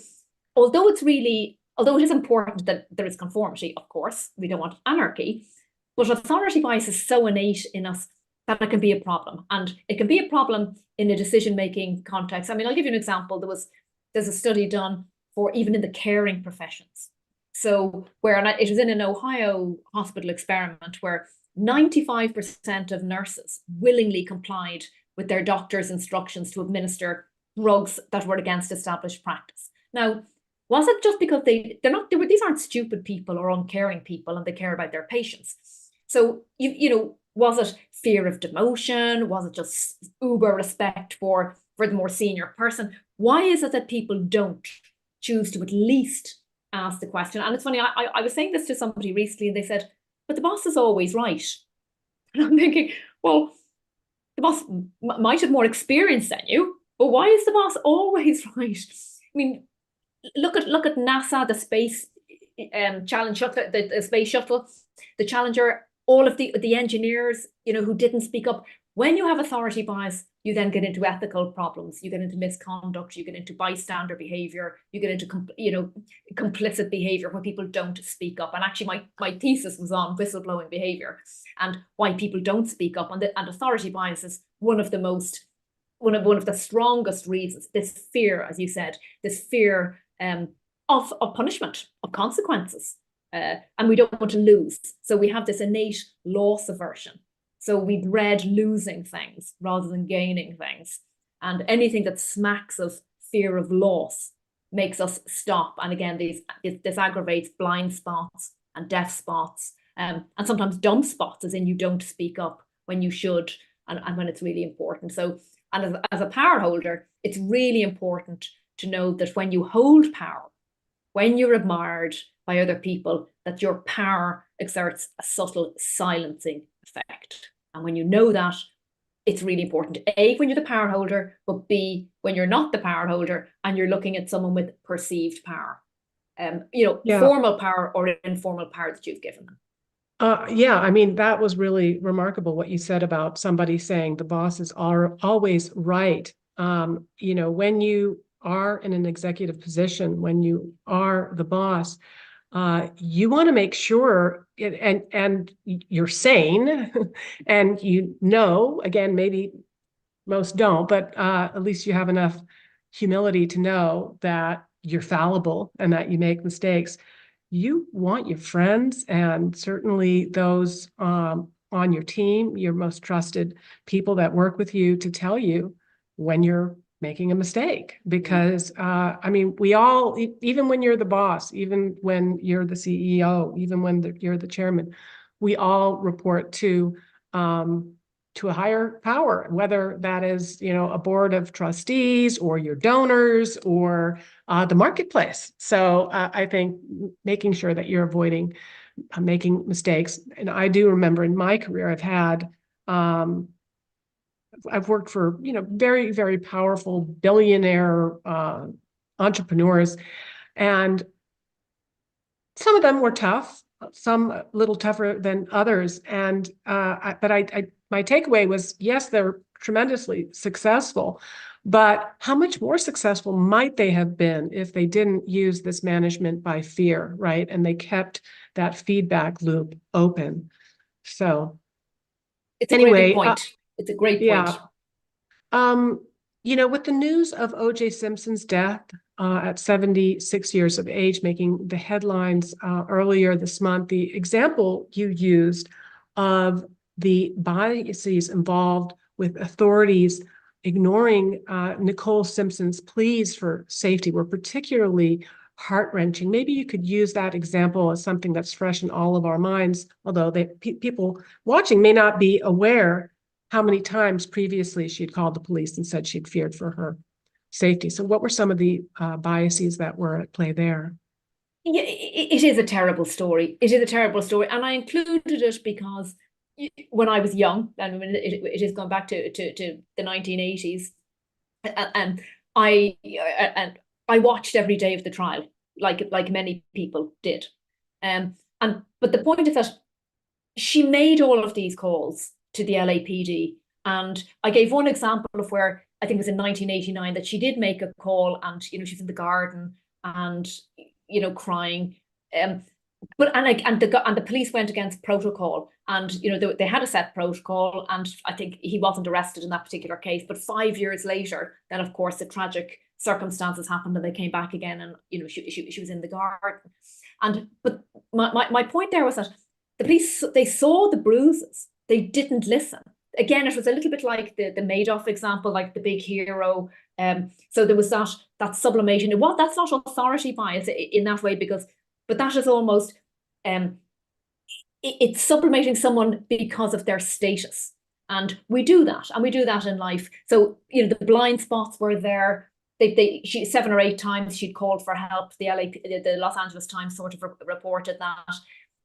although it is important that there is conformity, of course, we don't want anarchy, but authority bias is so innate in us that it can be a problem. And it can be a problem in a decision-making context. I mean, I'll give you an example. There's a study done for even in the caring professions. So it was in an Ohio hospital experiment where 95% of nurses willingly complied with their doctor's instructions to administer drugs that were against established practice. Now, was it just because these aren't stupid people or uncaring people and they care about their patients? So, was it fear of demotion? Was it just uber respect for the more senior person? Why is it that people don't choose to at least ask the question? And it's funny, I was saying this to somebody recently and they said, but the boss is always right. And I'm thinking, well, the boss might have more experience than you, but why is the boss always right? I mean, look at NASA, the space challenge shuttle, the space shuttle, the Challenger, all of the engineers, who didn't speak up. When you have authority bias, you then get into ethical problems. You get into misconduct. You get into bystander behavior. You get into complicit behavior when people don't speak up. And actually, my thesis was on whistleblowing behavior and why people don't speak up. And authority bias is one of the strongest reasons. This fear, as you said, this fear of punishment, of consequences. And we don't want to lose. So we have this innate loss aversion. So we dread losing things rather than gaining things. And anything that smacks of fear of loss makes us stop. And again, this aggravates blind spots and deaf spots, and sometimes dumb spots, as in you don't speak up when you should and when it's really important. So, and as a power holder, it's really important to know that when you hold power, when you're admired by other people, that your power exerts a subtle silencing effect. And when you know that, it's really important, A, when you're the power holder, but B, when you're not the power holder and you're looking at someone with perceived power, formal power or informal power that you've given them. Yeah, I mean, that was really remarkable what you said about somebody saying the bosses are always right. When you are in an executive position, when you are the boss, you want to make sure and you're sane and again, maybe most don't, but at least you have enough humility to know that you're fallible and that you make mistakes. You want your friends and certainly those on your team, your most trusted people that work with you, to tell you when you're making a mistake. Because we all, even when you're the boss, even when you're the CEO, even when you're the chairman, we all report to a higher power, whether that is, a board of trustees or your donors or the marketplace. So I think making sure that you're avoiding making mistakes. And I do remember in my career, I've worked for, very, very powerful billionaire entrepreneurs, and some of them were tough, some a little tougher than others. And my takeaway was, yes, they're tremendously successful, but how much more successful might they have been if they didn't use this management by fear, right? And they kept that feedback loop open. So it's a great point. It's a great point. With the news of O.J. Simpson's death at 76 years of age, making the headlines earlier this month, the example you used of the biases involved with authorities ignoring Nicole Simpson's pleas for safety were particularly heart-wrenching. Maybe you could use that example as something that's fresh in all of our minds, although people watching may not be aware how many times previously she'd called the police and said she'd feared for her safety. So what were some of the biases that were at play there? Yeah, it is a terrible story. It is a terrible story. And I included it because when I was young, and it has gone back to the 1980s, and I watched every day of the trial, like many people did. But the point is that she made all of these calls to the LAPD. And I gave one example of where I think it was in 1989 that she did make a call, and she's in the garden and crying. But the police went against protocol, and they had a set protocol, and I think he wasn't arrested in that particular case. But 5 years later, then of course the tragic circumstances happened, and they came back again, and she was in the garden. But my point there was that the police, they saw the bruises, they didn't listen. Again, it was a little bit like the Madoff example, like the big hero. So there was that sublimation. That's not authority bias in that way, but that is almost it's sublimating someone because of their status. And we do that in life. So the blind spots were there. She 7 or 8 times she'd called for help. The Los Angeles Times sort of reported that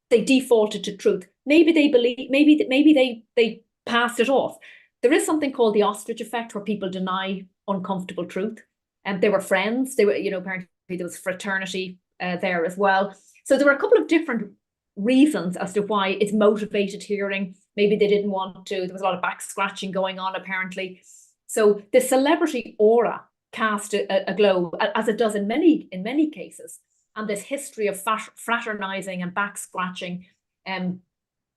they defaulted to truth. Maybe they passed it off. There is something called the ostrich effect, where people deny uncomfortable truth. And they were friends. They were, apparently there was fraternity there as well. So there were a couple of different reasons as to why it's motivated hearing. Maybe they didn't want to. There was a lot of back scratching going on, apparently. So the celebrity aura cast a glow, as it does in many cases. And this history of fraternizing and back scratching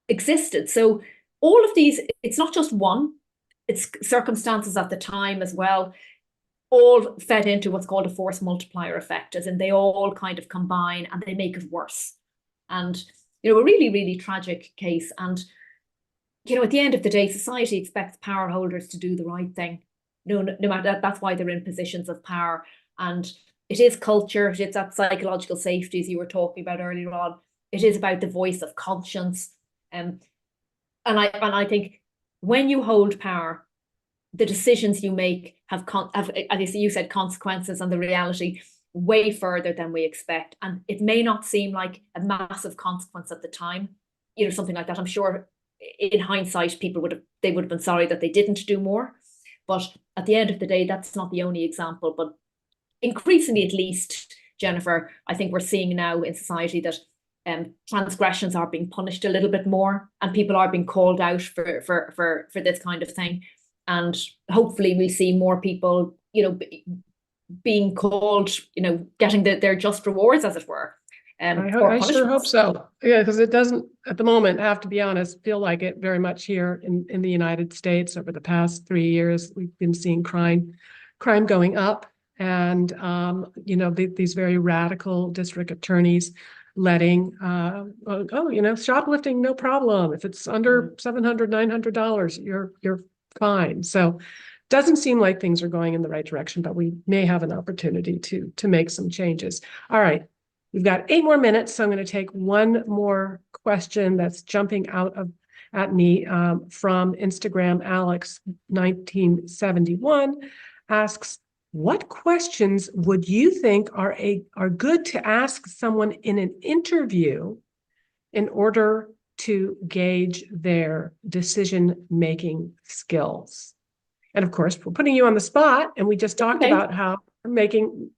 existed. So all of these, it's not just one, it's circumstances at the time as well, all fed into what's called a force multiplier effect, as in they all kind of combine and they make it worse. And, a really, really tragic case. And, at the end of the day, society expects power holders to do the right thing. No matter that, that's why they're in positions of power. And it is culture, it's that psychological safety, as you were talking about earlier on. It is about the voice of conscience. And I think when you hold power, the decisions you make have, as you said, consequences, and the reality way further than we expect. And it may not seem like a massive consequence at the time, something like that. I'm sure in hindsight, people would have been sorry that they didn't do more. But at the end of the day, that's not the only example. But increasingly, at least, Jennifer, I think we're seeing now in society that transgressions are being punished a little bit more, and people are being called out for this kind of thing. And hopefully we'll see more people, being called, getting their just rewards, as it were. I sure hope so. Yeah, because it doesn't, at the moment, have to be honest, feel like it very much here in the United States. Over the past 3 years, we've been seeing crime going up, and these very radical district attorneys letting shoplifting, no problem. If it's under $700, $900, you're fine. So doesn't seem like things are going in the right direction, but we may have an opportunity to make some changes. All right. We've got 8 more minutes, so I'm going to take one more question that's jumping out at me from Instagram. Alex 1971 asks, what questions would you think are good to ask someone in an interview in order to gauge their decision-making skills? And of course, we're putting you on the spot, and we just talked about how making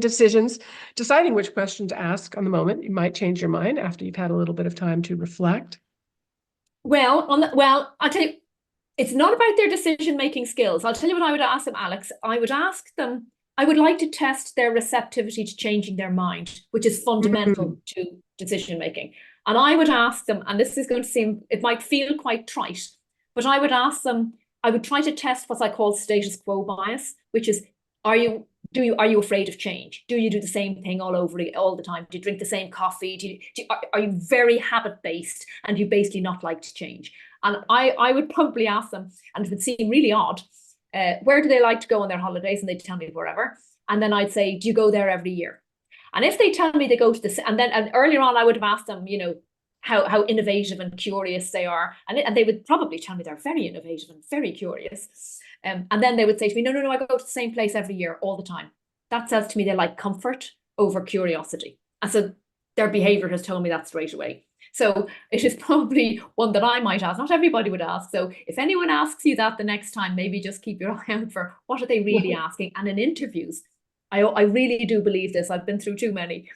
decisions, deciding which question to ask on the moment. You might change your mind after you've had a little bit of time to reflect. Well, I'll tell you, it's not about their decision-making skills. I'll tell you what I would ask them, Alex. I would ask them, I would like to test their receptivity to changing their mind, which is fundamental to decision-making. And I would ask them, and this is going to seem, it might feel quite trite, but I would ask them, I would try to test what I call status quo bias, which is, are you afraid of change? Do you do the same thing all the time? Do you drink the same coffee? Are you very habit-based, and you basically not like to change? And I would probably ask them, and it would seem really odd, where do they like to go on their holidays? And they'd tell me wherever. And then I'd say, do you go there every year? And if they tell me they go to this, and earlier on I would have asked them, how innovative and curious they are. And they would probably tell me they're very innovative and very curious. And then they would say to me, no, I go to the same place every year, all the time. That says to me they like comfort over curiosity. And so their behavior has told me that straight away. So it is probably one that I might ask. Not everybody would ask. So if anyone asks you that the next time, maybe just keep your eye out for what are they really asking. And in interviews, I really do believe this. I've been through too many.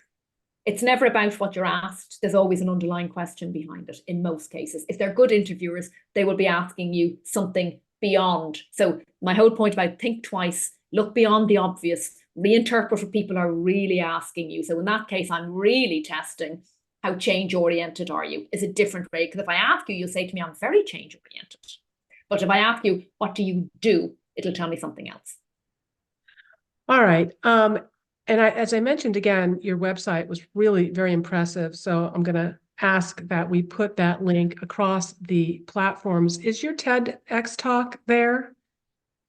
It's never about what you're asked. There's always an underlying question behind it in most cases. If they're good interviewers, they will be asking you something beyond. So my whole point about think twice, look beyond the obvious, reinterpret what people are really asking you. So in that case, I'm really testing how change oriented are you is a different way. Because if I ask you, you'll say to me, I'm very change oriented. But if I ask you, what do you do? It'll tell me something else. All right. And as I mentioned again, your website was really very impressive. So I'm going to ask that we put that link across the platforms. Is your TEDx talk there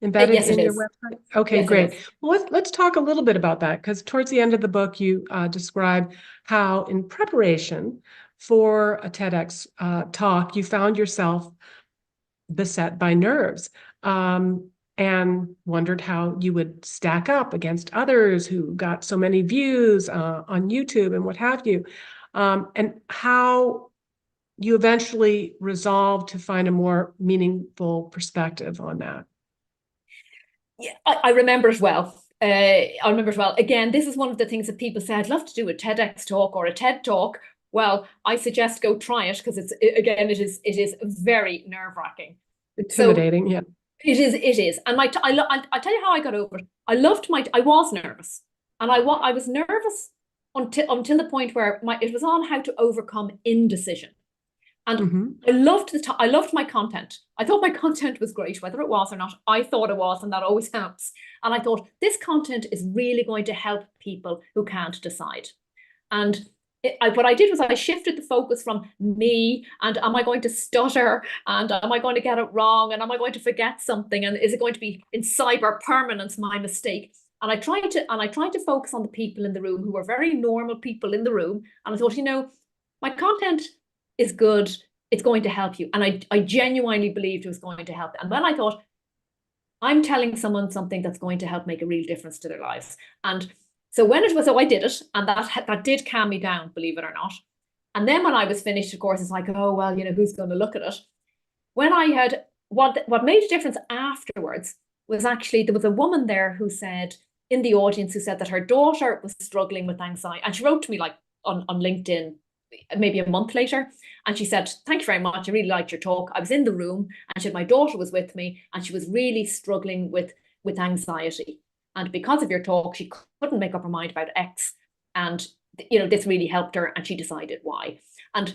embedded Yes, in it your is. website? Okay, Yes, it great. is. Well, let's talk a little bit about that, because towards the end of the book, you describe how in preparation for a TEDx talk, you found yourself beset by nerves. And wondered how you would stack up against others who got so many views on YouTube and what have you, and how you eventually resolved to find a more meaningful perspective on that. Yeah, I remember it well. I remember it well. Again, this is one of the things that people say, I'd love to do a TEDx talk or a TED talk. Well, I suggest go try it, because it is very nerve-wracking. So Intimidating, yeah. it is. And I'll tell you how I got over it. I was nervous. And I was nervous until the point where it was on how to overcome indecision. And I loved my content. I thought my content was great, whether it was or not. I thought it was, and that always helps. And I thought this content is really going to help people who can't decide. And what I did was I shifted the focus from me and am I going to stutter and am I going to get it wrong and am I going to forget something and is it going to be in cyber permanence my mistake? And I tried to focus on the people in the room who were very normal people in the room. And I thought, my content is good. It's going to help you. And I genuinely believed it was going to help. And then I thought, I'm telling someone something that's going to help make a real difference to their lives. And so I did it, and that did calm me down, believe it or not. And then when I was finished, of course, it's like, oh, well, who's going to look at it? When I had, what made a difference afterwards was actually, there was a woman there who said, in the audience, who said that her daughter was struggling with anxiety. And she wrote to me like on LinkedIn, maybe a month later. And she said, thank you very much. I really liked your talk. I was in the room and she said, my daughter was with me and she was really struggling with anxiety. And because of your talk, she couldn't make up her mind about X. And, this really helped her and she decided why. And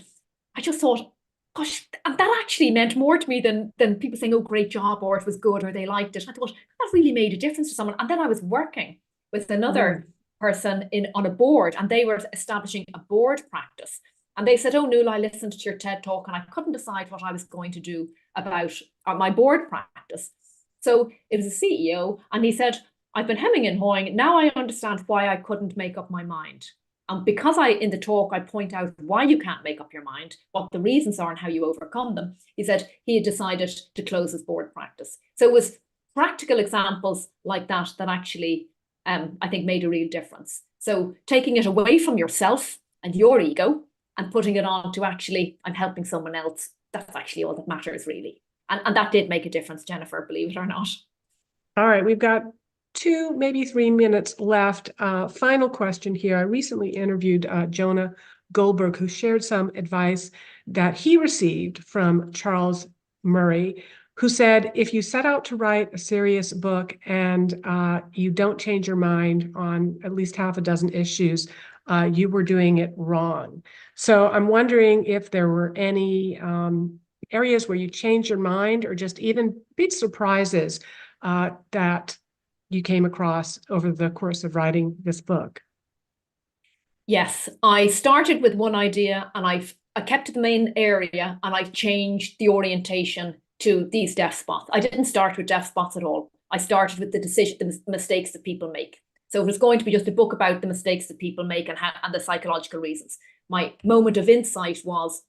I just thought, gosh, and that actually meant more to me than people saying, oh, great job, or it was good, or they liked it. I thought that really made a difference to someone. And then I was working with another person on a board, and they were establishing a board practice. And they said, oh, Nuala, I listened to your TED talk and I couldn't decide what I was going to do about my board practice. So it was a CEO, and he said, I've been hemming and hawing. Now I understand why I couldn't make up my mind. And because in the talk, I point out why you can't make up your mind, what the reasons are and how you overcome them. He said he had decided to close his board practice. So it was practical examples like that actually, I think, made a real difference. So taking it away from yourself and your ego and putting it on to actually, I'm helping someone else. That's actually all that matters, really. And that did make a difference, Jennifer, believe it or not. All right, we've got 2, maybe 3 minutes left. Final question here. I recently interviewed Jonah Goldberg, who shared some advice that he received from Charles Murray, who said, if you set out to write a serious book and you don't change your mind on at least half a dozen issues, you were doing it wrong. So I'm wondering if there were any areas where you changed your mind, or just even big surprises that you came across over the course of writing this book. Yes, I started with one idea and I kept to the main area, and I changed the orientation to these deaf spots. I didn't start with deaf spots at all. I started with the mistakes that people make. So it was going to be just a book about the mistakes that people make and the psychological reasons. My moment of insight was,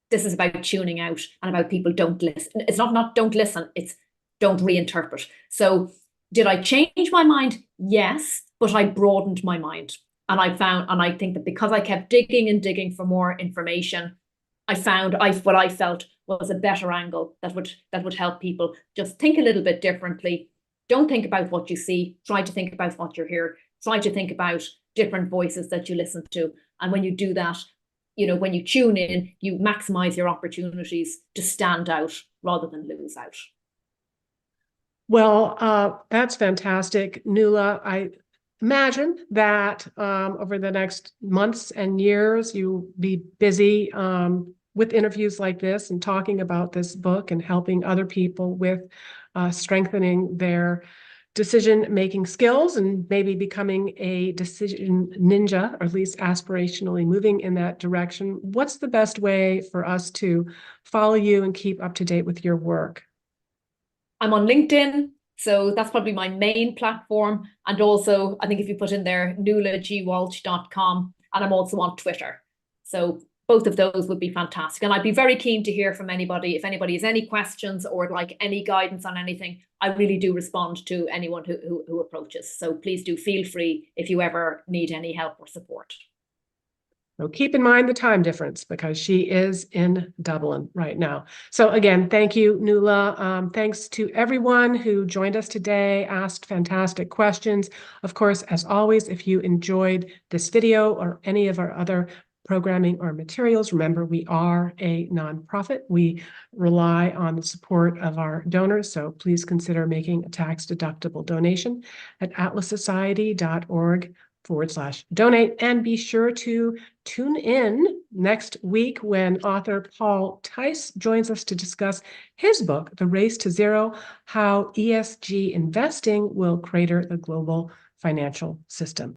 this is about tuning out and about people don't listen. It's not don't listen, it's don't reinterpret. So did I change my mind? Yes, but I broadened my mind. And I think that because I kept digging and digging for more information, I found what I felt was a better angle that would help people just think a little bit differently. Don't think about what you see. Try to think about what you hear. Try to think about different voices that you listen to. And when you do that, when you tune in, you maximize your opportunities to stand out rather than lose out. Well, that's fantastic, Nuala. imagine that over the next months and years, you'll be busy with interviews like this and talking about this book and helping other people with strengthening their decision-making skills and maybe becoming a decision ninja, or at least aspirationally moving in that direction. What's the best way for us to follow you and keep up to date with your work? I'm on LinkedIn, so that's probably my main platform. And also, I think if you put in there, nualagwalsh.com, and I'm also on Twitter. So both of those would be fantastic. And I'd be very keen to hear from anybody. If anybody has any questions or like any guidance on anything, I really do respond to anyone who approaches. So please do feel free if you ever need any help or support. So keep in mind the time difference because she is in Dublin right now. So again, thank you, Nuala. Thanks to everyone who joined us today, asked fantastic questions. Of course, as always, if you enjoyed this video or any of our other programming or materials, remember we are a nonprofit. We rely on the support of our donors, so please consider making a tax-deductible donation at atlassociety.org/donate, and be sure to tune in next week when author Paul Tice joins us to discuss his book, The Race to Zero: How ESG Investing Will Crater the Global Financial System.